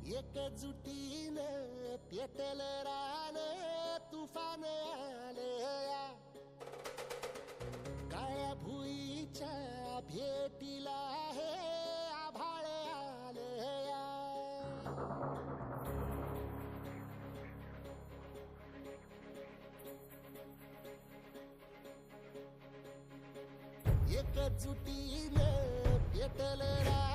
एकजुटीने पेटल रान तुफान आले या काळ्या भुईच्या भेटीला हे आभाळ आले या एकजुटीने पेटल रान